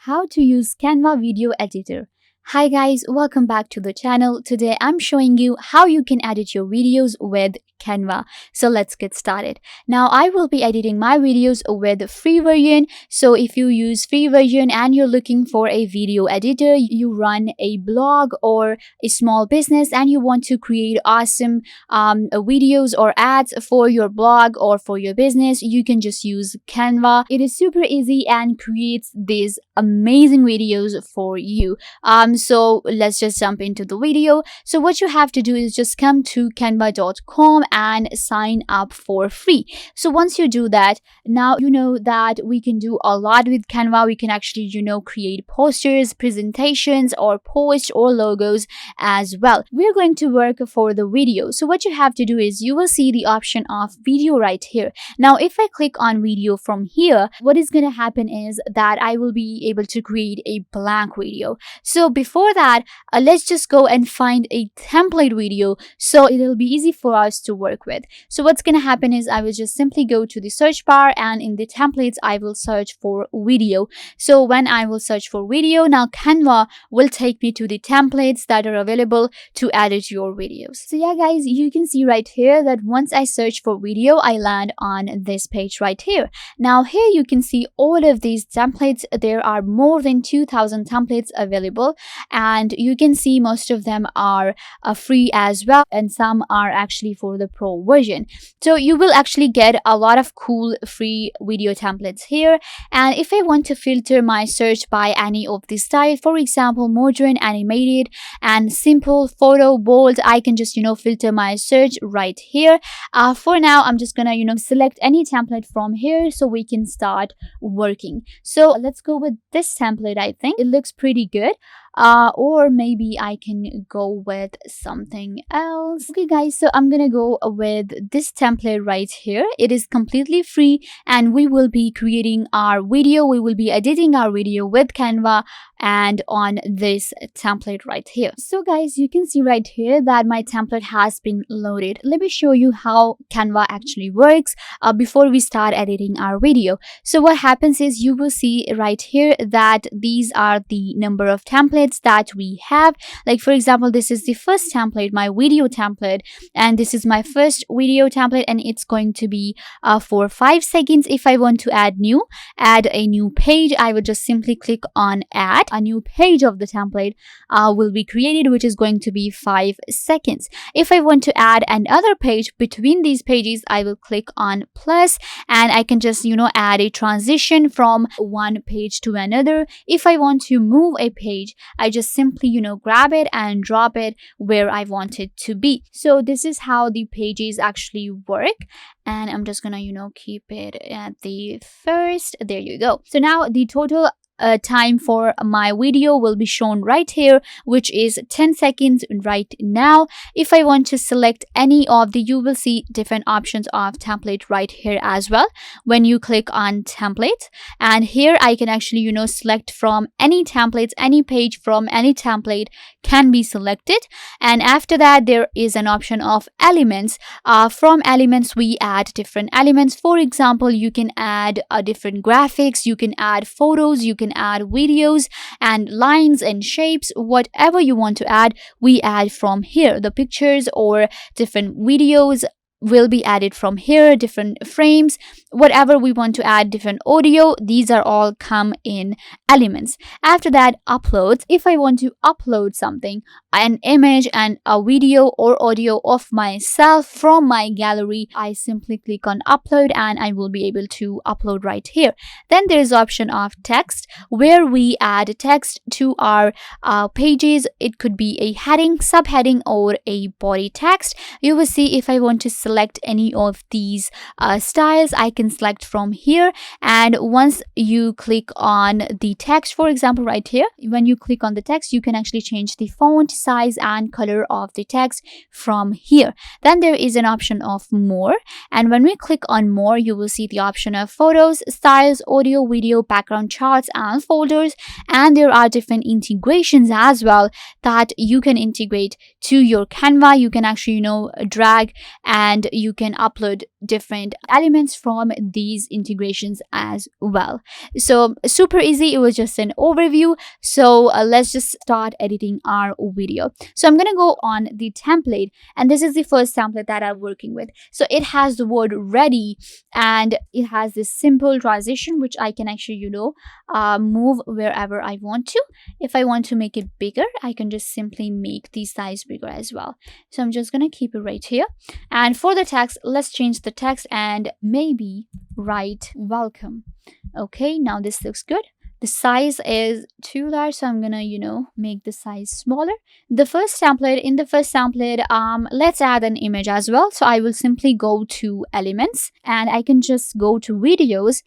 How to use Canva video editor. Hi guys, welcome back to the channel. Today I'm showing you how you can edit your videos with Canva. So let's get started. Now I will be editing my videos with the free version. So if you use free version and you're looking for a video editor, you run a blog or a small business and you want to create awesome videos or ads for your blog or for your business, you can just use Canva. It is super easy and creates these amazing videos for you. So let's just jump into the video. So what you have to do is just come to canva.com and sign up for free. So once you do that, now you know that we can do a lot with Canva. We can actually, create posters, presentations, or posts or logos as well. We're going to work for the video. So what you have to do is you will see the option of video right here. Now, if I click on video from here, what is going to happen is that I will be able to create a blank video. So before that, let's just go and find a template video so it'll be easy for us to work with. So what's going to happen is I will just simply go to the search bar and in the templates I will search for video. So when I will search for video, now Canva will take me to the templates that are available to edit your videos. So yeah guys, you can see right here that once I search for video, I land on this page right here. Now here you can see all of these templates. There are more than 2,000 templates available, and you can see most of them are free as well, and some are actually for the pro version. So you will actually get a lot of cool free video templates here. And if I want to filter my search by any of these styles, for example modern, animated, and simple, photo, bold, I can just filter my search right here. For now I'm just gonna select any template from here so we can start working. So let's go with this template. I think it looks pretty good. Or maybe I can go with something else. Okay guys, so I'm gonna go with this template right here. It is completely free and we will be creating our video. We will be editing our video with Canva and on this template right here. So guys, you can see right here that my template has been loaded. Let me show you how Canva actually works before we start editing our video. So what happens is you will see right here that these are the number of templates that we have. Like for example, this is the first template, my video template, and this is my first video template, and it's going to be for 5 seconds. If I want to add a new page, I would just simply click on add. A new page of the template will be created, which is going to be 5 seconds. If I want to add another page between these pages, I will click on plus, and I can just add a transition from one page to another. If I want to move a page, I just simply grab it and drop it where I want it to be. So this is how the pages actually work, and I'm just gonna keep it at the first. There you go. So now the total time for my video will be shown right here, which is 10 seconds right now. If I want to select any of the, you will see different options of template right here as well when you click on template. And here I can actually select from any templates. Any page from any template can be selected. And after that there is an option of elements. From elements we add different elements. For example, you can add different graphics, you can add photos, you can add videos and lines and shapes. Whatever you want to add, we add from here. The pictures or different videos will be added from here, different frames, whatever we want to add, different audio, these are all come in elements. After that, uploads. If I want to upload something, an image and a video or audio of myself from my gallery, I simply click on upload and I will be able to upload right here. Then there is option of text where we add text to our pages. It could be a heading, subheading, or a body text. You will see if I want to select any of these styles, I can select from here. And once you click on the text, for example right here, when you click on the text, you can actually change the font size and color of the text from here. Then there is an option of more, and when we click on more, you will see the option of photos, styles, audio, video, background, charts, and folders. And there are different integrations as well that you can integrate to your Canva. You can actually drag and you can upload different elements from from these integrations as well. So super easy. It was just an overview. So let's just start editing our video. So I'm gonna go on the template, and this is the first template that I'm working with. So it has the word ready, and it has this simple transition which I can actually move wherever I want to. If I want to make it bigger, I can just simply make the size bigger as well. So I'm just gonna keep it right here. And for the text, let's change the text and maybe write welcome. Okay, now this looks good. The size is too large, so I'm gonna make the size smaller. In the first template, let's add an image as well. So I will simply go to elements, and I can just go to videos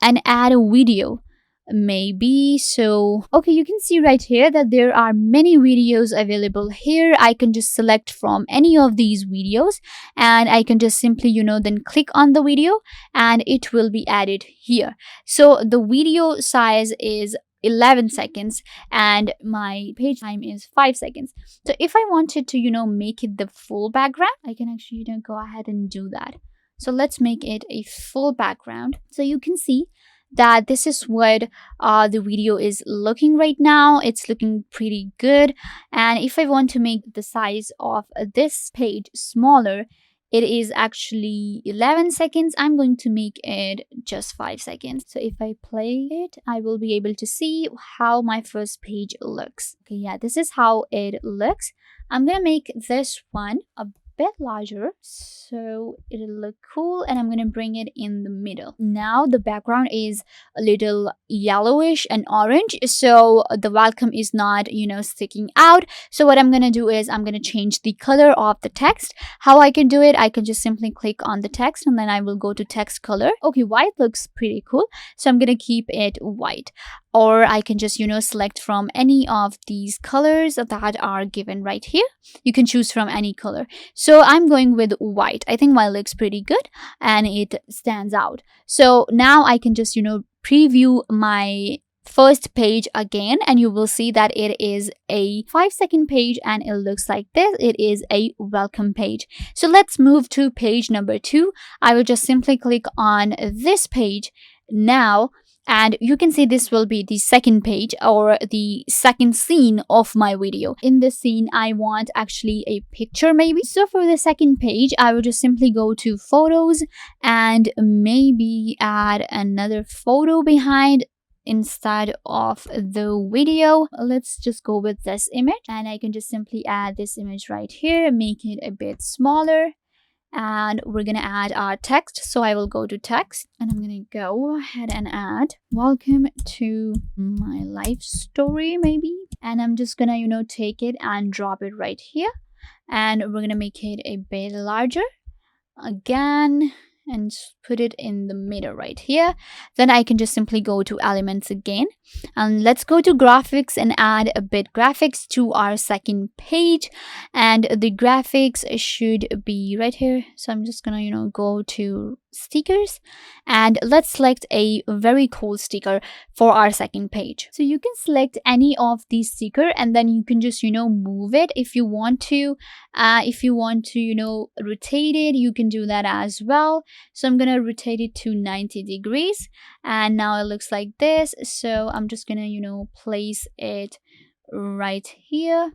and add a video. Maybe so. Okay, you can see right here that there are many videos available here. I can just select from any of these videos, and I can just simply then click on the video, and it will be added here. So the video size is 11 seconds and my page time is 5 seconds. So if I wanted to make it the full background, I can actually go ahead and do that. So let's make it a full background. So you can see that this is what the video is looking right now. It's looking pretty good. And if I want to make the size of this page smaller, it is actually 11 seconds. I'm going to make it just 5 seconds. So if I play it, I will be able to see how my first page looks. Okay, yeah, this is how it looks. I'm gonna make this one a bit larger so it'll look cool, and I'm gonna bring it in the middle. Now the background is a little yellowish and orange, so the welcome is not sticking out. So what I'm gonna do is I'm gonna change the color of the text. How I can do it, I can just simply click on the text and then I will go to text color. Okay, white looks pretty cool, so I'm gonna keep it white. Or I can just select from any of these colors that are given right here. You can choose from any color. So I'm going with white. I think white looks pretty good and it stands out. So now I can just preview my first page again, and you will see that it is a 5-second page and it looks like this. It is a welcome page. So let's move to page number 2. I will just simply click on this page now, and you can see this will be the second page or the second scene of my video. In this scene, I want actually a picture maybe. So for the second page, I will just simply go to photos and maybe add another photo behind instead of the video. Let's just go with this image, and I can just simply add this image right here, make it a bit smaller. And we're gonna add our text. So I will go to text and I'm gonna go ahead and add welcome to my life story maybe. And I'm just gonna take it and drop it right here, and we're gonna make it a bit larger again and put it in the middle right here. Then I can just simply go to elements again, and let's go to graphics and add a bit graphics to our second page. And the graphics should be right here. So I'm just gonna go to stickers, and let's select a very cool sticker for our second page. So you can select any of these sticker, and then you can just move it if you want to. If you want to rotate it, you can do that as well. So I'm gonna rotate it to 90 degrees, and now it looks like this. So I'm just gonna place it right here.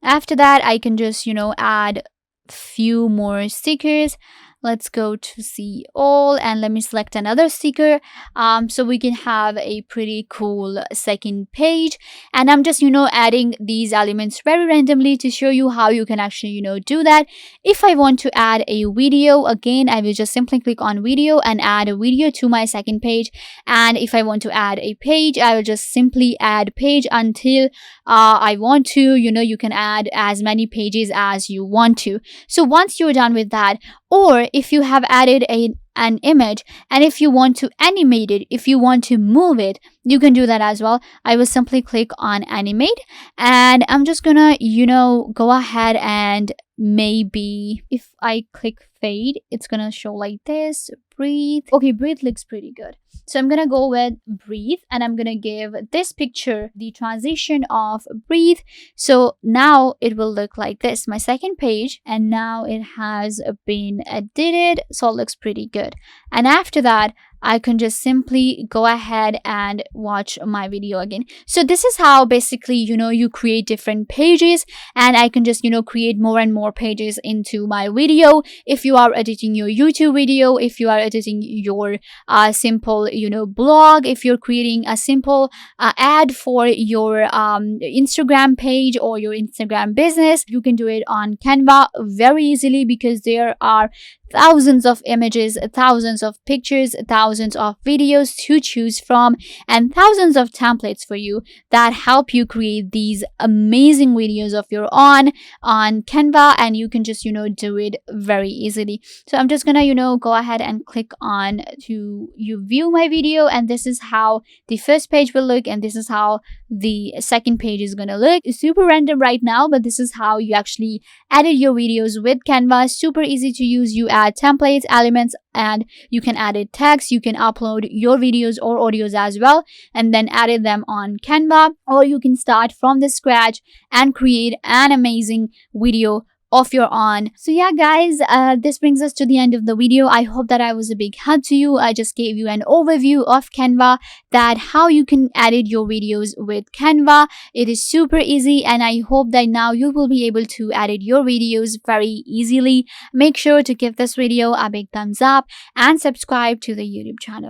After that, I can just add few more stickers. Let's go to see all, and let me select another sticker so we can have a pretty cool second page. And I'm just adding these elements very randomly to show you how you can actually do that. If I want to add a video, again I will just simply click on video and add a video to my second page. And if I want to add a page, I will just simply add page until I want to. You can add as many pages as you want to. So once you're done with that, or if you have added an image and if you want to animate it, if you want to move it, you can do that as well. I will simply click on animate, and I'm just gonna go ahead and maybe if I click fade, it's gonna show like this. Breathe. Okay, breathe looks pretty good. So I'm gonna go with breathe, and I'm gonna give this picture the transition of breathe. So now it will look like this, my second page, and now it has been edited, so it looks pretty good. And after that, I can just simply go ahead and watch my video again. So this is how basically, you create different pages, and I can just, create more and more pages into my video. If you are editing your YouTube video, if you are editing your simple, blog, if you're creating a simple ad for your Instagram page or your Instagram business, you can do it on Canva very easily, because there are thousands of images, thousands of pictures, thousands of videos to choose from, and thousands of templates for you that help you create these amazing videos of your own on Canva, and you can just, do it very easily. So I'm just gonna, go ahead and click on to view my video, and this is how the first page will look, and this is how the second page is gonna look. It's super random right now, but this is how you actually edit your videos with Canva. Super easy to use. You add templates, elements, and you can edit text. You can upload your videos or audios as well, and then edit them on Canva, or you can start from the scratch and create an amazing video of your own. So yeah, guys, this brings us to the end of the video. I hope that I was a big help to you. I just gave you an overview of Canva, that how you can edit your videos with Canva. It is super easy, and I hope that now you will be able to edit your videos very easily. Make sure to give this video a big thumbs up and subscribe to the YouTube channel.